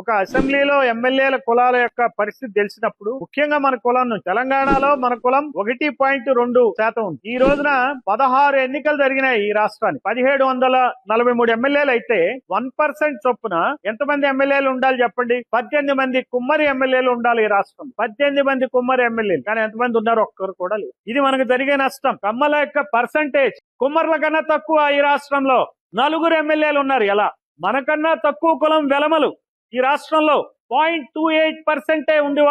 ఒక అసెంబ్లీలో ఎమ్మెల్యేల కులాల యొక్క పరిస్థితి తెలిసినప్పుడు ముఖ్యంగా మన కులం తెలంగాణలో మన కులం 1.2% ఉంది. ఈ రోజున 16 ఎన్నికలు జరిగినాయి ఈ రాష్ట్రానికి. 1743 ఎమ్మెల్యేలు అయితే 1% చొప్పున ఎంతమంది ఎమ్మెల్యేలు ఉండాలి చెప్పండి? 18 మంది కుమ్మరి ఎమ్మెల్యేలు ఉండాలి ఈ రాష్ట్రం. 18 మంది కుమ్మరి ఎమ్మెల్యేలు, కానీ ఎంతమంది ఉన్నారు? ఒక్కరు కూడా లేదు. ఇది మనకు జరిగే నష్టం. కమ్మల యొక్క పర్సంటేజ్ కుమ్మర్ల కన్నా తక్కువ ఈ రాష్ట్రంలో 4 ఎమ్మెల్యేలు ఉన్నారు. ఎలా? మనకన్నా తక్కువ కులం వెలమలు ఈ రాష్ట్రంలో 0.28% ఉంది.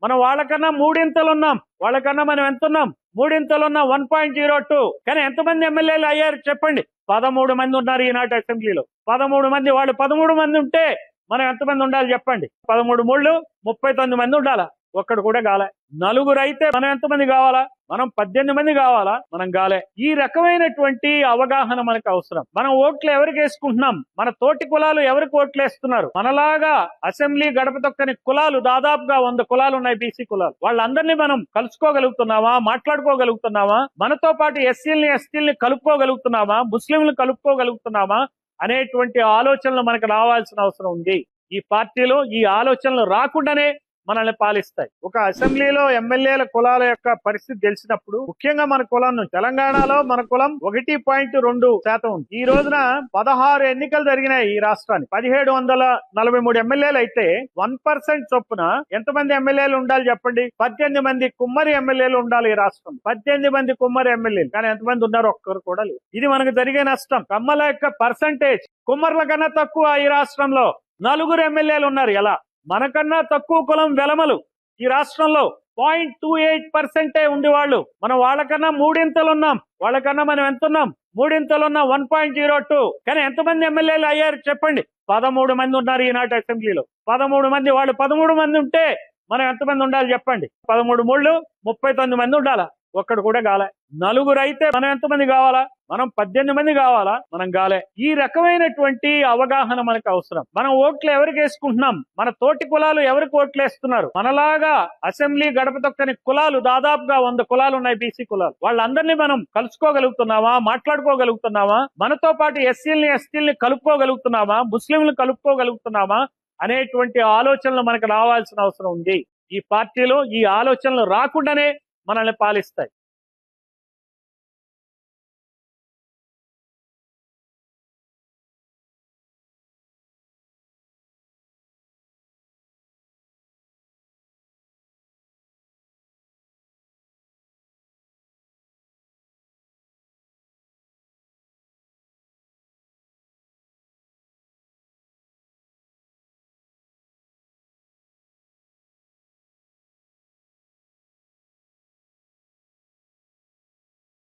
మనం వాళ్ళకన్నా మూడింతలున్నాం. వాళ్ళకన్నా మనం ఎంతున్నాం? మూడింతలున్నాం, 1.02. కానీ ఎంతమంది ఎమ్మెల్యేలు అయ్యారు చెప్పండి? 13 మంది ఉన్నారు ఈనాటి అసెంబ్లీలో. 13 మంది. వాళ్ళు 13 మంది ఉంటే మనం ఎంతమంది ఉండాలి చెప్పండి? 13 3 39 మంది ఉండాలా? ఒక్కడు కూడా గాలే. 4 అయితే మనం ఎంతమంది కావాలా? మనం 18 మంది కావాలా? మనం గాలే. ఈ రకమైనటువంటి అవగాహన మనకు అవసరం. మనం ఓట్లు ఎవరికి వేసుకుంటున్నాం? మన తోటి కులాలు ఎవరికి ఓట్లు వేస్తున్నారు? మనలాగా అసెంబ్లీ గడప తొక్కని కులాలు దాదాపుగా 100 కులాలు ఉన్నాయి, బీసీ కులాలు. వాళ్ళందరినీ మనం కలుసుకోగలుగుతున్నామా? మాట్లాడుకోగలుగుతున్నామా? మనతో పాటు ఎస్సీలని ఎస్టీలని కలుపుకోగలుగుతున్నామా? ముస్లింలను కలుపుకోగలుగుతున్నామా అనేటువంటి ఆలోచనలు మనకు రావాల్సిన అవసరం ఉంది. ఈ పార్టీలో ఈ ఆలోచనలు రాకుండానే మనల్ని పాలిస్తాయి. ఒక అసెంబ్లీలో ఎమ్మెల్యేల కులాల యొక్క పరిస్థితి తెలిసినప్పుడు ముఖ్యంగా మన కులం తెలంగాణలో మన కులం 1.2% ఉంది. ఈ రోజున 16 ఎన్నికలు జరిగినాయి ఈ రాష్ట్రానికి. 1743 ఎమ్మెల్యేలు అయితే 1% చొప్పున ఎంతమంది ఎమ్మెల్యేలు ఉండాలి చెప్పండి? 18 మంది కుమ్మరి ఎమ్మెల్యేలు ఉండాలి ఈ రాష్ట్రం. 18 మంది కుమ్మరి ఎమ్మెల్యేలు, కానీ ఎంతమంది ఉన్నారు? ఒక్కరు కూడా లేదు. ఇది మనకు జరిగే నష్టం. కమ్మల యొక్క పర్సంటేజ్ కుమ్మర్ల కన్నా తక్కువ ఈ రాష్ట్రంలో 4 ఎమ్మెల్యేలు ఉన్నారు. ఎలా? మనకన్నా తక్కువ కులం వెలమలు ఈ రాష్ట్రంలో 0.28% ఉంది. మనం వాళ్ళకన్నా మూడింతలున్నాం. వాళ్ళకన్నా మనం ఎంతున్నాం? మూడింతలున్నాం, 1.02. కానీ ఎంతమంది ఎమ్మెల్యేలు అయ్యారు చెప్పండి? 13 మంది ఉన్నారు ఈనాటి అసెంబ్లీలో. 13 మంది. వాళ్ళు 13 మంది ఉంటే మనం ఎంతమంది ఉండాలి చెప్పండి? 13 3 39 మంది ఉండాలా? ఒక్కడు కూడా గాలే. 4 అయితే మనం ఎంతమంది కావాలా? మనం 18 మంది కావాలా? మనం గాలే. ఈ రకమైనటువంటి అవగాహన మనకు అవసరం. మనం ఓట్లు ఎవరికి వేసుకుంటున్నాం? మన తోటి కులాలు ఎవరికి ఓట్లు వేస్తున్నారు? మనలాగా అసెంబ్లీ గడప తొక్కని కులాలు దాదాపుగా 100 కులాలు ఉన్నాయి, బీసీ కులాలు. వాళ్ళందరినీ మనం కలుసుకోగలుగుతున్నామా? మాట్లాడుకోగలుగుతున్నామా? మనతో పాటు ఎస్సీలని ఎస్టీలని కలుపుకోగలుగుతున్నామా? ముస్లింలను కలుపుకోగలుగుతున్నామా అనేటువంటి ఆలోచనలు మనకు రావాల్సిన అవసరం ఉంది. ఈ పార్టీలో ఈ ఆలోచనలు రాకుండానే మనల్ని పాలిస్తాయి.